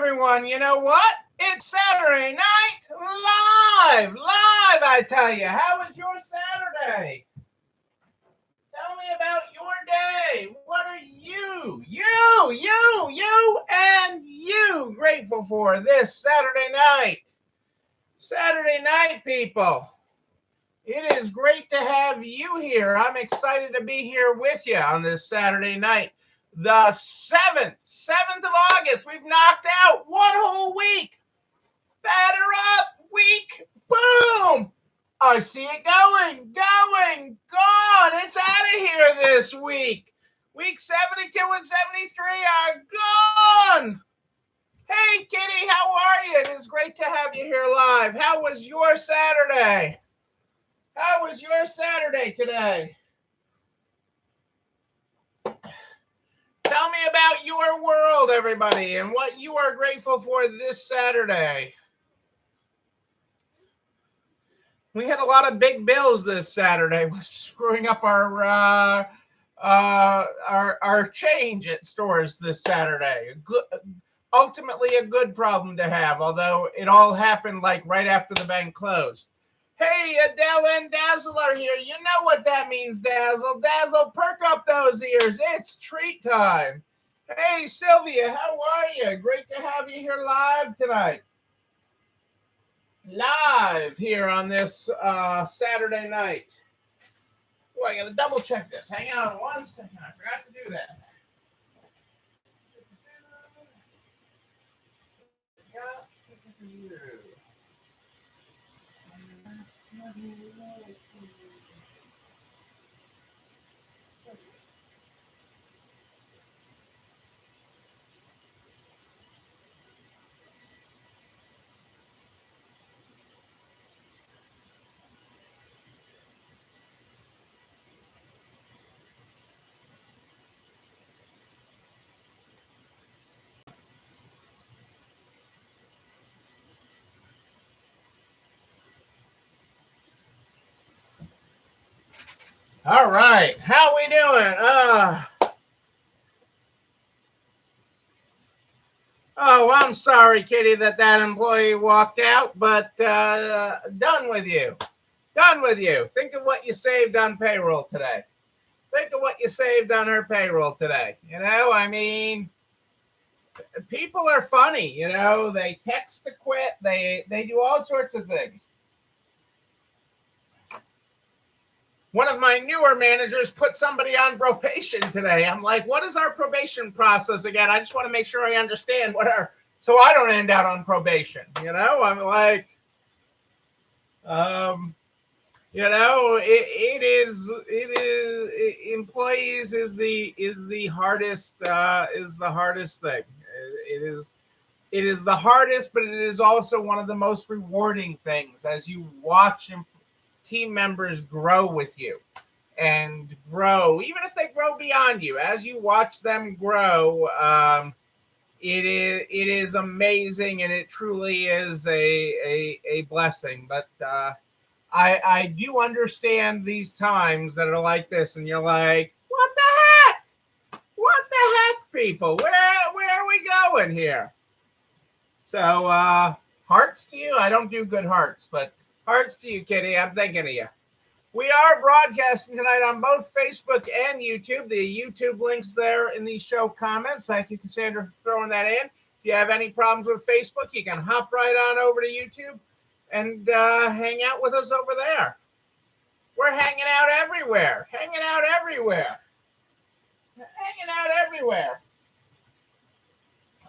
everyone. You know what? It's Saturday night live, I tell you. How was your Saturday? Tell me about your day. What are you grateful for this Saturday night? Saturday night, people. It is great to have you here. I'm excited to be here with you on this Saturday night. The 7th of August. We've knocked out one whole week. Batter up, week, boom. I see it going, gone. It's out of here this week. Week 72 and 73 are gone. Hey, Kitty, how are you? It is great to have you here live. How was your Saturday? How was your Saturday today? Tell me about your world, everybody, and what you are grateful for this Saturday. We had a lot of big bills this Saturday, screwing up our change at stores this Saturday. Ultimately, a good problem to have, although it all happened like right after the bank closed. Hey, Adele and Dazzle are here. You know what that means, Dazzle. Dazzle, perk up those ears. It's treat time. Hey, Sylvia, how are you? Great to have you here live tonight. Live here on this Saturday night. Oh, I got to double check this. Hang on one second. I forgot to do that. All right, how we doing? Oh, I'm sorry, Kitty, that employee walked out, but done with you. Done with you. Think of what you saved on payroll today. Think of what you saved on her payroll today. You know, I mean, people are funny. You know, they text to quit. They do all sorts of things. One of my newer managers put somebody on probation today. I'm like, what is our probation process again? I just want to make sure I understand so I don't end out on probation. You know, I'm like, employees is the hardest thing. It is the hardest, but it is also one of the most rewarding things as you watch team members grow with you and grow, even if they grow beyond you. As you watch them grow, it is amazing, and it truly is a blessing. But I do understand these times that are like this, and you're like, what the heck, people? Where are we going here? So hearts to you. I don't do good hearts, but hearts to you, Kitty. I'm thinking of you. We are broadcasting tonight on both Facebook and YouTube. The YouTube link's there in the show comments. Thank you, Cassandra, for throwing that in. If you have any problems with Facebook, you can hop right on over to YouTube and hang out with us over there. We're hanging out everywhere.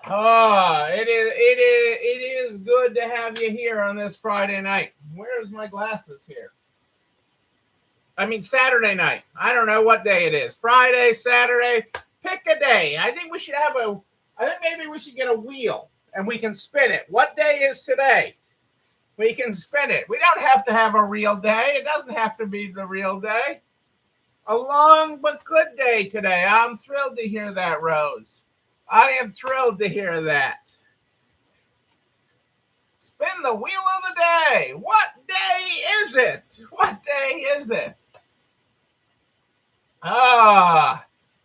Oh, it is good to have you here on this Friday night. Where's my glasses here? I mean, Saturday night. I don't know what day it is. Friday, Saturday. Pick a day. I think we should maybe we should get a wheel and we can spin it. What day is today? We can spin it. We don't have to have a real day. It doesn't have to be the real day. A long but good day today. I'm thrilled to hear that, Rose. I am thrilled to hear that. Spin the wheel of the day. What day is it?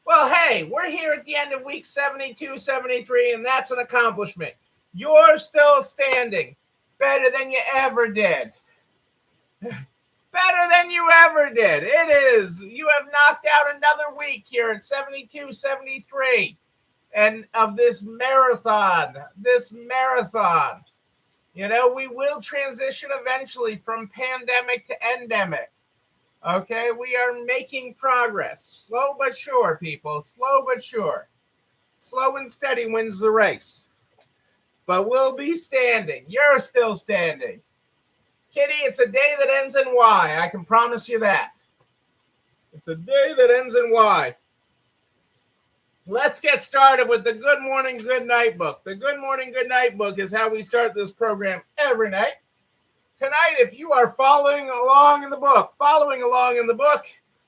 Well, hey, we're here at the end of week 72, 73, and that's an accomplishment. You're still standing. Better than you ever did. Better than you ever did. It is. You have knocked out another week here at 72, 73. And of this marathon. You know, we will transition eventually from pandemic to endemic. Okay, we are making progress. Slow but sure, people. Slow but sure. Slow and steady wins the race. But we'll be standing. You're still standing. Kitty, it's a day that ends in Y. I can promise you that. It's a day that ends in Y. Let's get started with the Good Morning, Good Night book. The Good Morning, Good Night book is how we start this program every night. Tonight, if you are following along in the book,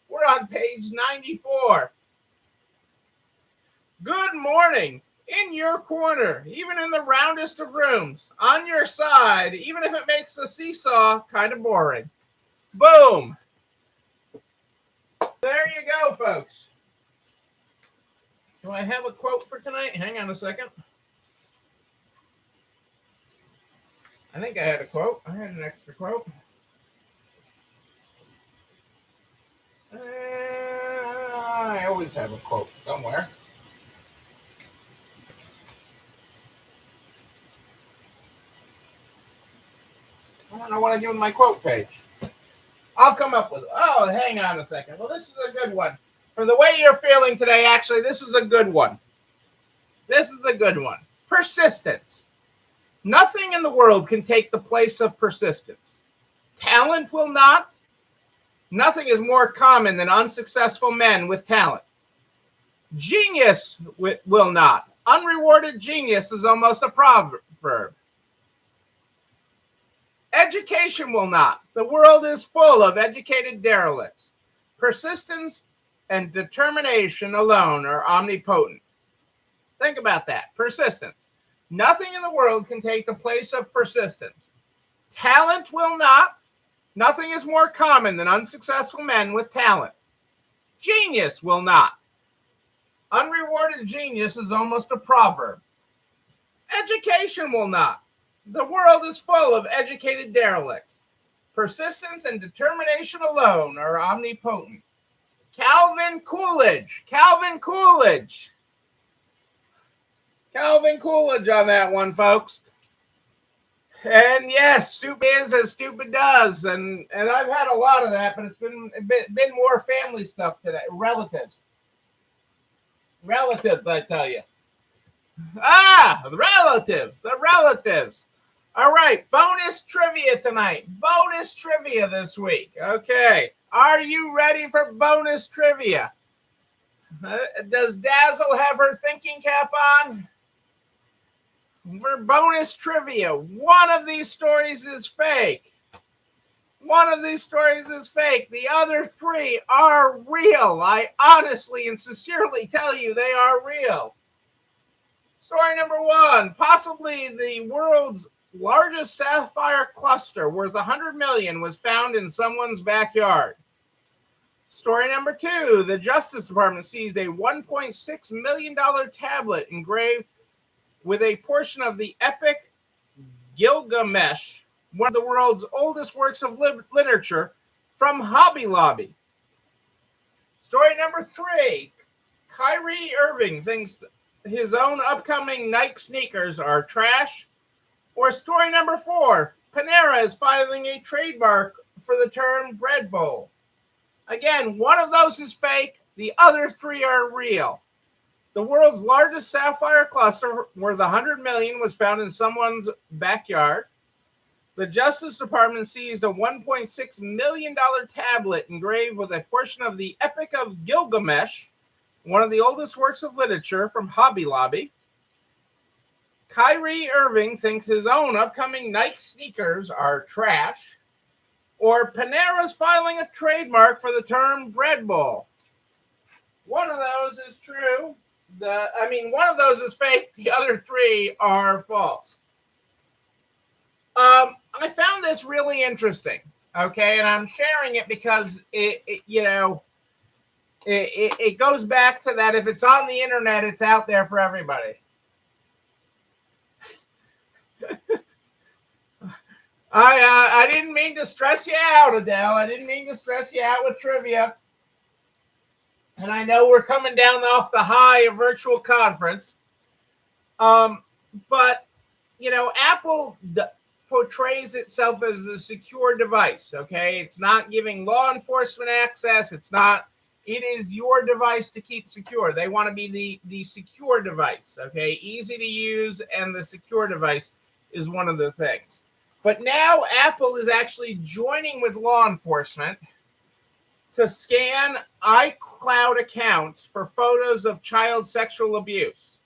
we're on page 94. Good morning. In your corner, even in the roundest of rooms, on your side, even if it makes the seesaw kind of boring. Boom. There you go, folks. Do I have a quote for tonight? Hang on a second. I think I had a quote. I had an extra quote. I always have a quote somewhere. I don't know what I do with my quote page. I'll come up with it. Oh, hang on a second. Well, this is a good one. For the way you're feeling today, actually, this is a good one. Persistence. Nothing in the world can take the place of persistence. Talent will not. Nothing is more common than unsuccessful men with talent. Genius will not. Unrewarded genius is almost a proverb. Education will not. The world is full of educated derelicts. Persistence and determination alone are omnipotent. Think about that. Persistence. Nothing in the world can take the place of persistence. Talent will not. Nothing is more common than unsuccessful men with talent. Genius will not. Unrewarded genius is almost a proverb. Education will not. The world is full of educated derelicts. Persistence and determination alone are omnipotent. Calvin Coolidge on that one, folks. And yes, stupid is as stupid does. And I've had a lot of that, but it's been more family stuff today. Relatives, I tell you. The relatives. All right, bonus trivia tonight. Bonus trivia this week. Okay, are you ready for bonus trivia? Does Dazzle have her thinking cap on? For bonus trivia, one of these stories is fake. The other three are real. I honestly and sincerely tell you they are real. Story number one, possibly the world's largest sapphire cluster worth $100 million was found in someone's backyard. Story number two, the Justice Department seized a $1.6 million tablet engraved with a portion of the epic Gilgamesh, one of the world's oldest works of literature, from Hobby Lobby. Story number three, Kyrie Irving thinks his own upcoming Nike sneakers are trash. Or story number four, Panera is filing a trademark for the term bread bowl. Again, one of those is fake. The other three are real. The world's largest sapphire cluster worth $100 million was found in someone's backyard. The Justice Department seized a $1.6 million tablet engraved with a portion of the Epic of Gilgamesh, one of the oldest works of literature, from Hobby Lobby. Kyrie Irving thinks his own upcoming Nike sneakers are trash. Or Panera's filing a trademark for the term bread bowl. One of those is true. One of those is fake. The other three are false. I found this really interesting. Okay, and I'm sharing it because it goes back to that. If it's on the internet, it's out there for everybody. I didn't mean to stress you out, Adele. I didn't mean to stress you out with trivia. And I know we're coming down off the high of virtual conference. But, Apple portrays itself as a secure device, okay? It's not giving law enforcement access. It is your device to keep secure. They want to be the secure device, okay? Easy to use, and the secure device is one of the things. But now Apple is actually joining with law enforcement to scan iCloud accounts for photos of child sexual abuse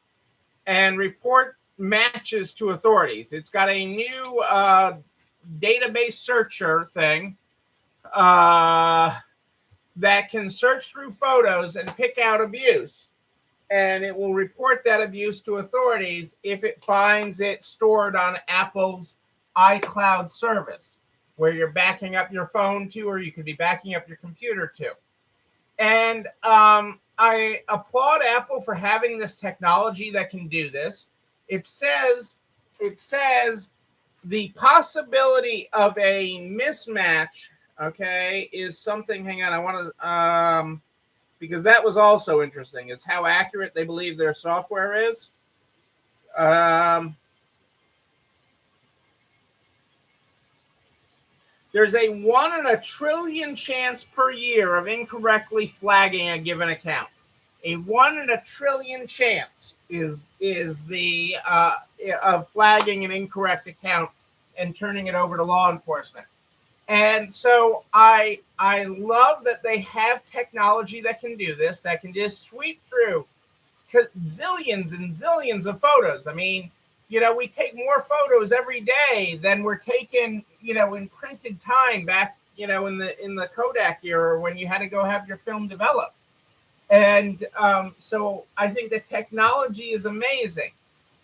and report matches to authorities. It's got a new database searcher thing that can search through photos and pick out abuse. And it will report that abuse to authorities if it finds it stored on Apple's iCloud service, where you're backing up your phone to, or you could be backing up your computer to. And I applaud Apple for having this technology that can do this. It says the possibility of a mismatch, okay, is something. Hang on, I want to because that was also interesting. It's how accurate they believe their software is. There's a 1 in a trillion chance per year of incorrectly flagging a given account. A 1 in a trillion chance is the of flagging an incorrect account and turning it over to law enforcement. And so I love that they have technology that can do this, that can just sweep through zillions and zillions of photos. I mean, we take more photos every day than we're taking, in printed time back, in the Kodak era when you had to go have your film developed. And so I think the technology is amazing.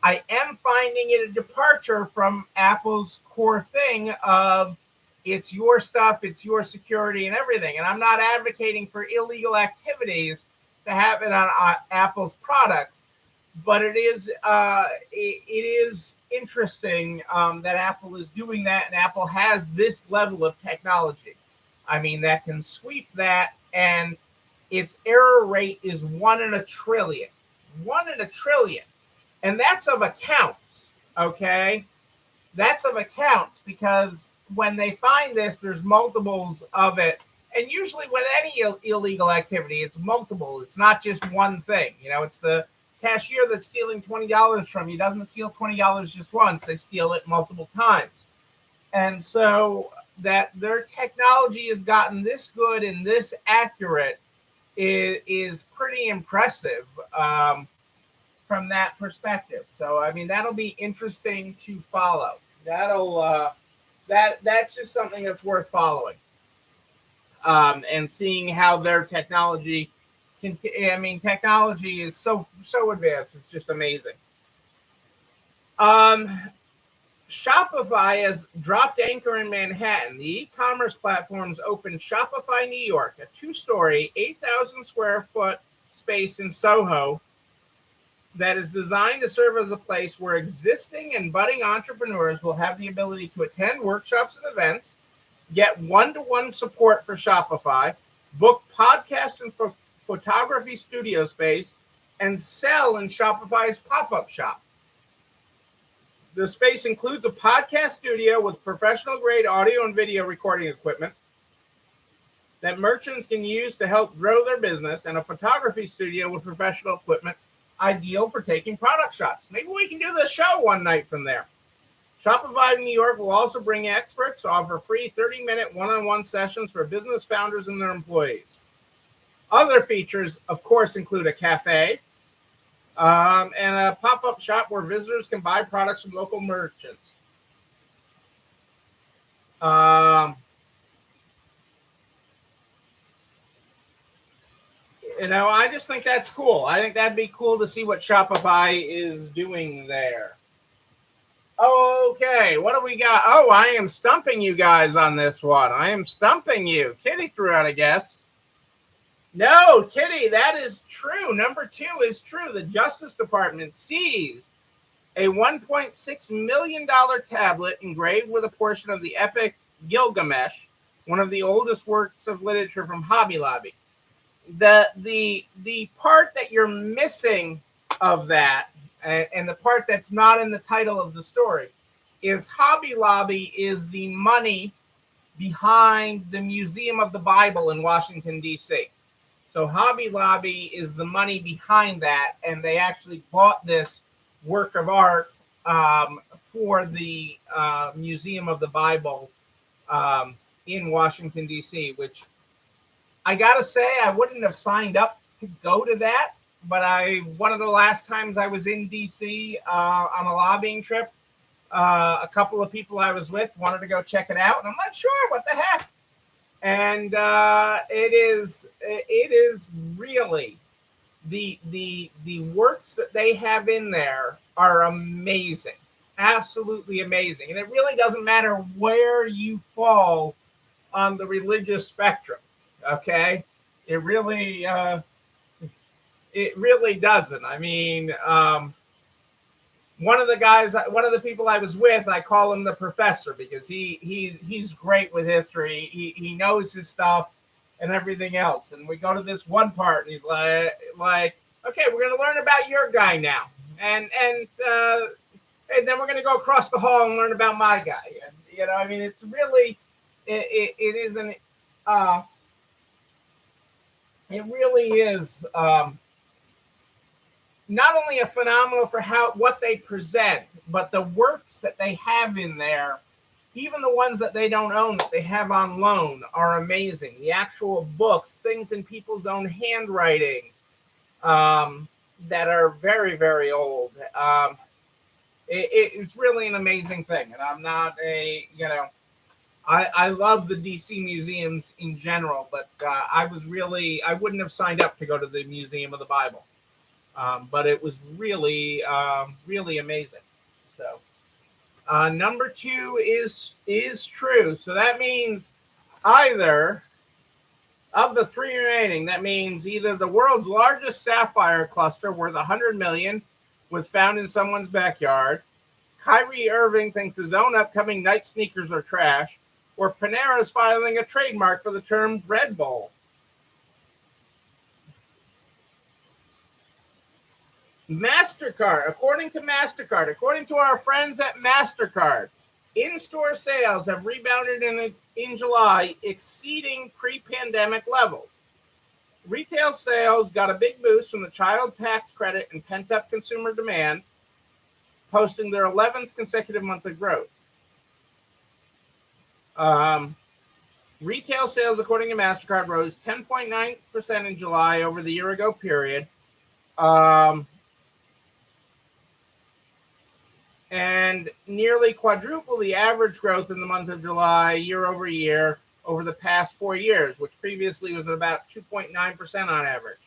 I am finding it a departure from Apple's core thing of it's your stuff, it's your security and everything. And I'm not advocating for illegal activities to happen on Apple's products. But it is interesting that Apple is doing that, and Apple has this level of technology. I mean, that can sweep that, and its error rate is 1 in a trillion. 1 in a trillion. And that's of accounts, okay? That's of accounts, because when they find this, there's multiples of it. And usually with any illegal activity, it's multiple. It's not just one thing. It's the cashier that's stealing $20 from you doesn't steal $20 just once. They steal it multiple times. And so that their technology has gotten this good and this accurate is pretty impressive from that perspective. So, I mean, that'll be interesting to follow. That's just something that's worth following. And seeing how their technology technology is so advanced. It's just amazing. Shopify has dropped anchor in Manhattan. The e-commerce platform's opened Shopify New York, a 2-story, 8,000 square foot space in Soho that is designed to serve as a place where existing and budding entrepreneurs will have the ability to attend workshops and events, get one-to-one support for Shopify, book podcast and photography studio space, and sell in Shopify's pop-up shop. The space includes a podcast studio with professional-grade audio and video recording equipment that merchants can use to help grow their business, and a photography studio with professional equipment ideal for taking product shots. Maybe we can do this show one night from there. Shopify New York will also bring experts to offer free 30-minute one-on-one sessions for business founders and their employees. Other features, of course, include a cafe and a pop-up shop where visitors can buy products from local merchants. I just think that's cool. I think that'd be cool to see what Shopify is doing there. Okay, what do we got? Oh, I am stumping you guys on this one. I am stumping you. Kitty threw out a guess. No, Kitty, that is true. Number 2 is true. The Justice Department seized a $1.6 million tablet engraved with a portion of the epic Gilgamesh, one of the oldest works of literature from Hobby Lobby. The part that you're missing of that, and the part that's not in the title of the story, is Hobby Lobby is the money behind the Museum of the Bible in Washington, D.C. So Hobby Lobby is the money behind that, and they actually bought this work of art for the Museum of the Bible in Washington, D.C., which I got to say, I wouldn't have signed up to go to that, but one of the last times I was in D.C. On a lobbying trip, a couple of people I was with wanted to go check it out, and I'm not sure what the heck. And it is really the works that they have in there are amazing, absolutely amazing. And it really doesn't matter where you fall on the religious spectrum. Okay, it really doesn't. I mean, one of the people I was with, I call him the professor because he's great with history. He knows his stuff and everything else. And we go to this one part, and he's like, okay, we're going to learn about your guy now, and then we're going to go across the hall and learn about my guy. And I mean, it's really it isn't. It really is. Not only a phenomenal for what they present, but the works that they have in there, even the ones that they don't own that they have on loan, are amazing. The actual books, things in people's own handwriting that are very, very old. It's really an amazing thing. And I'm not I love the DC museums in general, but I wouldn't have signed up to go to the Museum of the Bible. But it was really, really amazing. So, number 2 is true. So that means either of the 3 remaining, that means either the world's largest sapphire cluster worth 100 million was found in someone's backyard, Kyrie Irving thinks his own upcoming Nike sneakers are trash, or Panera is filing a trademark for the term Red Bull. MasterCard, according to our friends at MasterCard, in-store sales have rebounded in July, exceeding pre-pandemic levels. Retail sales got a big boost from the child tax credit and pent-up consumer demand, posting their 11th consecutive month of growth. Retail sales, according to MasterCard, rose 10.9% in July over the year-ago period. And nearly quadruple the average growth in the month of July year over year over the past 4 years, which previously was about 2.9% on average.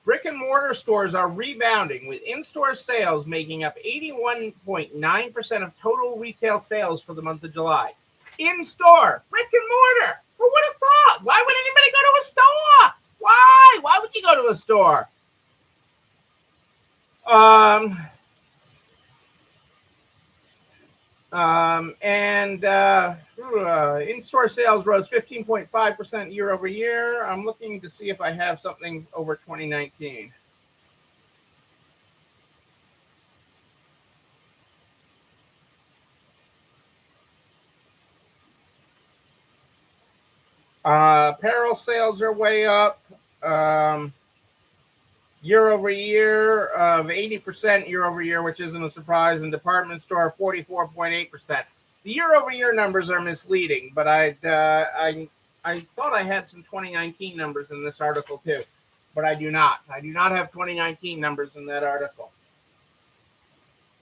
Brick and mortar stores are rebounding, with in-store sales making up 81.9% of total retail sales for the month of July. In-store, brick and mortar. Who would have thought? Why would anybody go to a store? Why? Why would you go to a store? In-store sales rose 15.5% year over year. I'm looking to see if I have something over 2019. Apparel sales are way up. Year over year of 80% year over year, which isn't a surprise, and department store 44.8%. The year over year numbers are misleading, but I thought I had some 2019 numbers in this article too, but I do not. I do not have 2019 numbers in that article.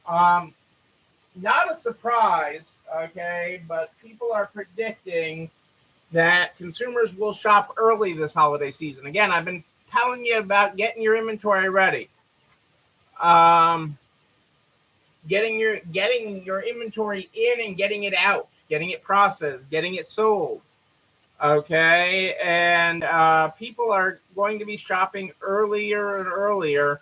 Not a surprise, okay, but people are predicting that consumers will shop early this holiday season. Again, I've been telling you about getting your inventory ready, getting your inventory in and getting it out, getting it processed, getting it sold. Okay, and people are going to be shopping earlier and earlier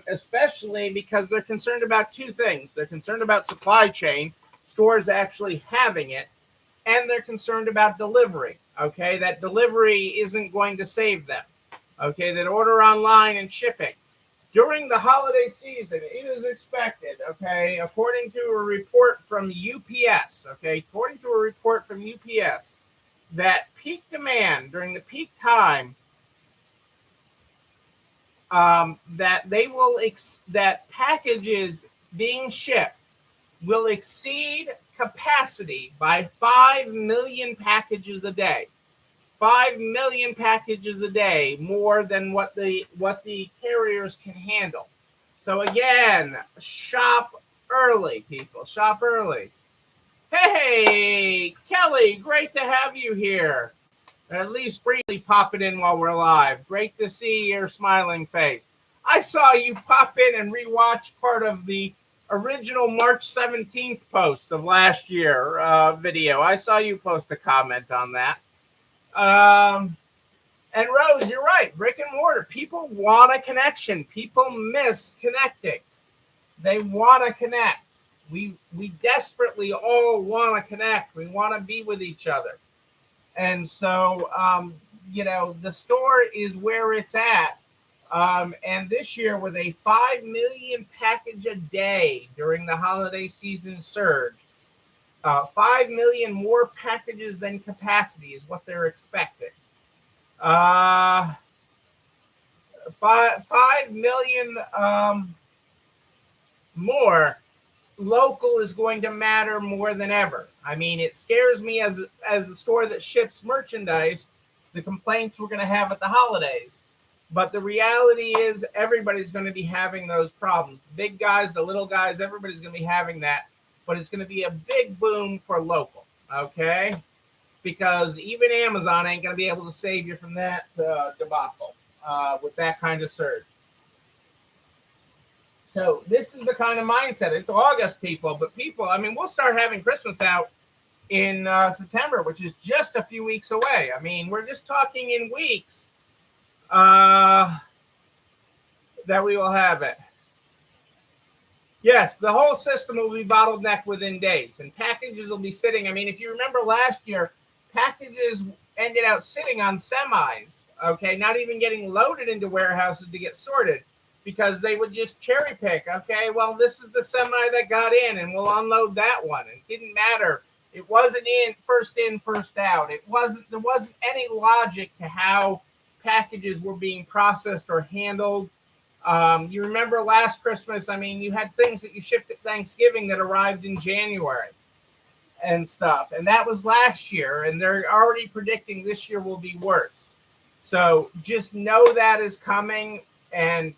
especially because they're concerned about two things. They're concerned about supply chain, stores actually having it, and they're concerned about delivery. Okay, that delivery isn't going to save them. Okay, that order online and shipping. During the holiday season, it is expected, okay, according to a report from UPS, that peak demand during the peak time, that packages being shipped will exceed capacity by 5 million packages a day. 5 million packages a day, more than what the carriers can handle. So again, shop early, people. Shop early. Hey, Kelly, great to have you here. At least briefly pop it in while we're live. Great to see your smiling face. I saw you pop in and rewatch part of the original March 17th post of last year video. I saw you post a comment on that. And Rose, you're right. Brick and mortar. People want a connection. People miss connecting. They want to connect. We desperately all want to connect. We want to be with each other. And so, the store is where it's at. And this year, with a 5 million package a day during the holiday season surge, 5 million more packages than capacity is what they're expecting. 5 million more. Local is going to matter more than ever. I mean, it scares me as a store that ships merchandise, the complaints we're going to have at the holidays. But the reality is everybody's going to be having those problems. The big guys, the little guys, everybody's going to be having that. But it's going to be a big boom for local, okay? Because even Amazon ain't going to be able to save you from that debacle with that kind of surge. So this is the kind of mindset. It's August, people, but people, I mean, we'll start having Christmas out in September, which is just a few weeks away. I mean, we're just talking in weeks that we will have it. Yes, the whole system will be bottlenecked within days, and packages will be sitting. I mean, if you remember last year, packages ended up sitting on semis, okay, not even getting loaded into warehouses to get sorted, because they would just cherry pick. Okay, well, this is the semi that got in, and we'll unload that one. It didn't matter. It wasn't in, first out. There wasn't any logic to how packages were being processed or handled. You remember last Christmas, I mean, you had things that you shipped at Thanksgiving that arrived in January and stuff. And that was last year, and they're already predicting this year will be worse. So just know that is coming, and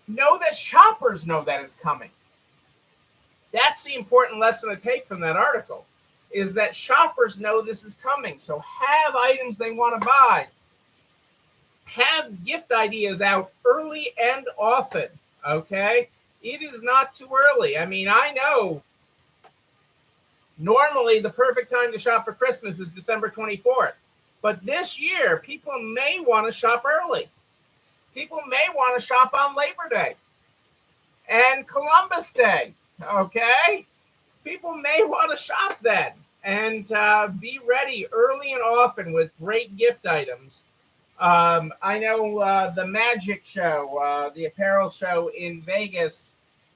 know that shoppers know that it's coming. That's the important lesson to take from that article, is that shoppers know this is coming. So have items they want to buy. Have gift ideas out early and often, okay? It is not too early. I mean, I know normally the perfect time to shop for Christmas is December 24th. But this year, people may want to shop early. People may want to shop on Labor Day and Columbus Day, okay? People may want to shop then and be ready early and often with great gift items. I know the Magic Show, the apparel show in Vegas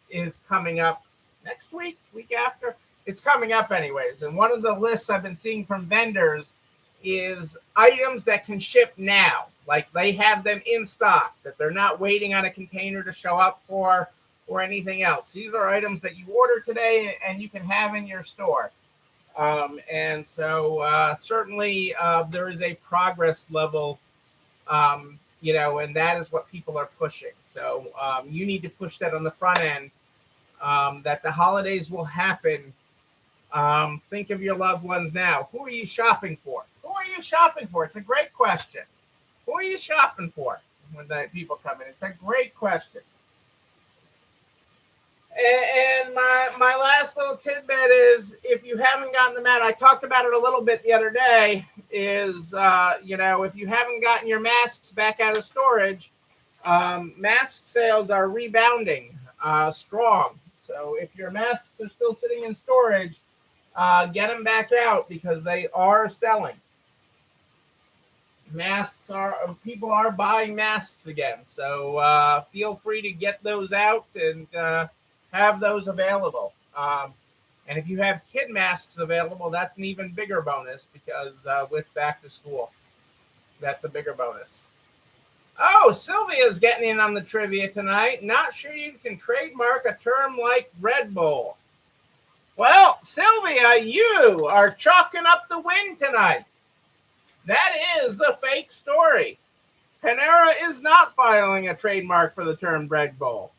is coming up next week, week after. It's coming up anyways. And one of the lists I've been seeing from vendors is items that can ship now. Like they have them in stock, that they're not waiting on a container to show up for or anything else. These are items that you order today and you can have in your store. And so certainly there is a progress level, and that is what people are pushing. So you need to push that on the front end, that the holidays will happen. Think of your loved ones now. Who are you shopping for? Who are you shopping for? It's a great question. Who are you shopping for when the people come in? It's a great question. And my last little tidbit is, if you haven't gotten them out, I talked about it a little bit the other day, is, if you haven't gotten your masks back out of storage, Mask sales are rebounding strong. So if your masks are still sitting in storage, get them back out because they are selling. Masks are People are buying masks again. So feel free to get those out and have those available. And if you have kid masks available, that's an even bigger bonus because with back to school, that's a bigger bonus. Oh, Sylvia's getting in on the trivia tonight. Not sure you can trademark a term like Red Bull. Well, Sylvia, you are chalking up the win tonight. That is the fake story. Panera is not filing a trademark for the term Red Bull.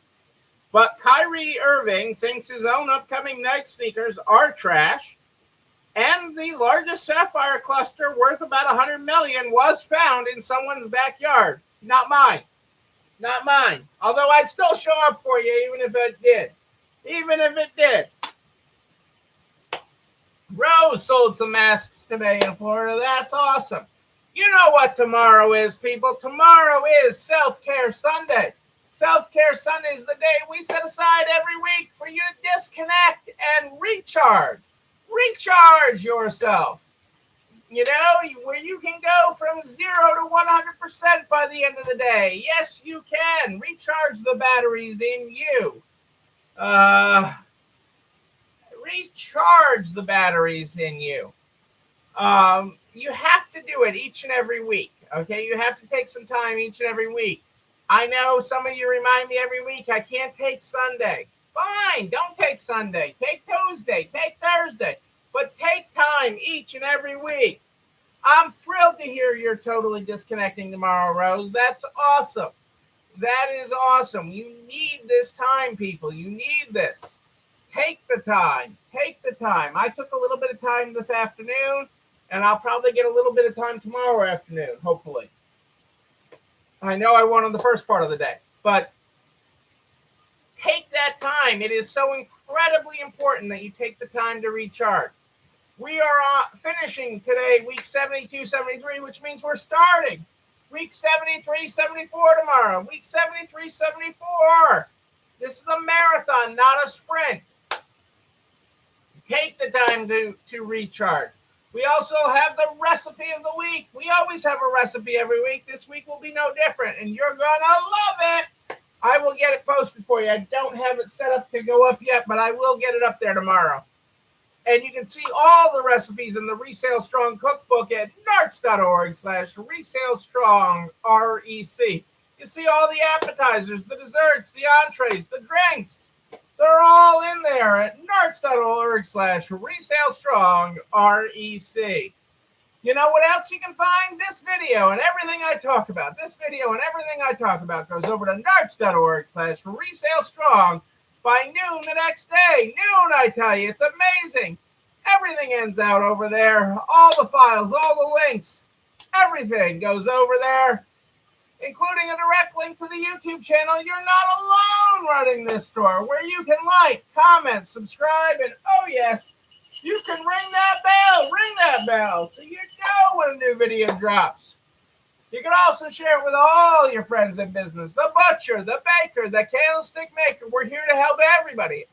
But Kyrie Irving thinks his own upcoming Nike sneakers are trash. And the largest sapphire cluster worth about 100 million was found in someone's backyard. Not mine. Not mine. Although I'd still show up for you even if it did. Even if it did. Rose sold some masks today in Florida. That's awesome. You know what tomorrow is, people. Tomorrow is Self-Care Sunday. Self-Care Sunday is the day we set aside every week for you to disconnect and recharge. Recharge yourself. You know, where you can go from 0 to 100% by the end of the day. Yes, you can. Recharge the batteries in you. Recharge the batteries in you. You have to do it each and every week. Okay, you have to take some time each and every week. I know some of you remind me every week I can't take Sunday. Fine, don't take Sunday. Take Tuesday, take Thursday, but take time each and every week. I'm thrilled to hear you're totally disconnecting tomorrow, Rose. That's awesome. That is awesome. You need this time, people. You need this. Take the time. Take the time. I took a little bit of time this afternoon, and I'll probably get a little bit of time tomorrow afternoon, hopefully. I know I won on the first part of the day, but take that time. It is so incredibly important that you take the time to recharge. We are finishing today week 72, 73, which means we're starting week 73, 74 tomorrow. Week 73, 74. This is a marathon, not a sprint. Take the time to recharge. We also have the recipe of the week. We always have a recipe every week. This week will be no different, and you're going to love it. I will get it posted for you. I don't have it set up to go up yet, but I will get it up there tomorrow. And you can see all the recipes in the Resale Strong cookbook at narcs.org/ResaleStrong, REC. You see all the appetizers, the desserts, the entrees, the drinks. They're all in there at narcs.org/ResaleStrong, REC. You know what else you can find? This video and everything I talk about. This video and everything I talk about goes over to narcs.org/ResaleStrong by noon the next day. Noon, I tell you. It's amazing. Everything ends out over there. All the files, all the links, everything goes over there, including a direct link to the YouTube channel. You're not alone running this store, where you can like, comment, subscribe, and oh yes, you can ring that bell, so you know when a new video drops. You can also share it with all your friends in business, the butcher, the baker, the candlestick maker. We're here to help everybody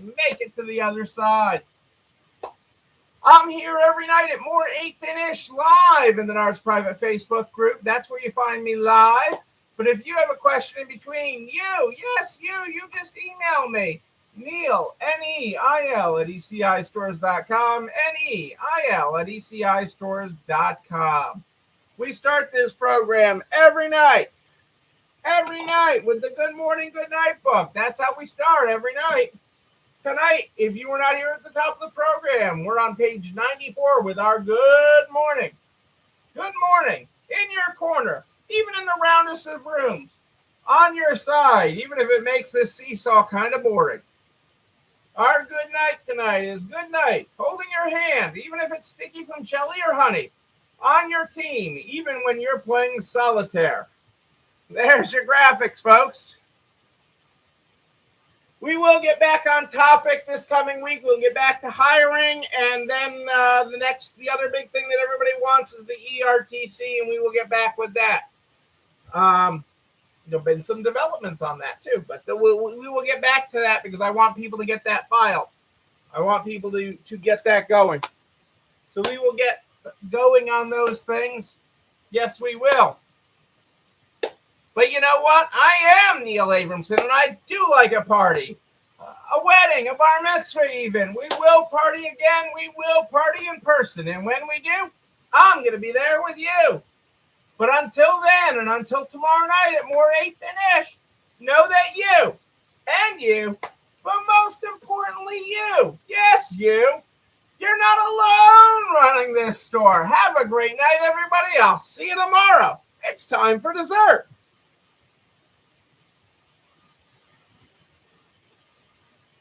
make it to the other side. I'm here every night at more 8-ish live in the Narcs private Facebook group. That's where you find me live. But if you have a question in between, you just email me. Neil, Neil, at ECIstores.com, Neil at ECIstores.com. We start this program every night with the Good Morning, Good Night book. That's how we start every night. Tonight, if you were not here at the top of the program, we're on page 94 with our Good Morning. Good morning, in your corner, even in the roundest of rooms, on your side, even if it makes this seesaw kind of boring. Our good night tonight is good night, holding your hand, even if it's sticky from jelly or honey, on your team, even when you're playing solitaire. There's your graphics, folks. We will get back on topic this coming week. We'll get back to hiring, and then the other big thing that everybody wants is the ERTC, and we will get back with that. There've been some developments on that too, but we will get back to that because I want people to get that filed. I want people to get that going. So we will get going on those things. Yes, we will. But you know what? I am Neil Abramson, and I do like a party. A wedding, a bar mitzvah even. We will party again. We will party in person. And when we do, I'm going to be there with you. But until then, and until tomorrow night at more 8 than ish, know that you, and you, but most importantly you, yes you, you're not alone running this store. Have a great night, everybody. I'll see you tomorrow. It's time for dessert.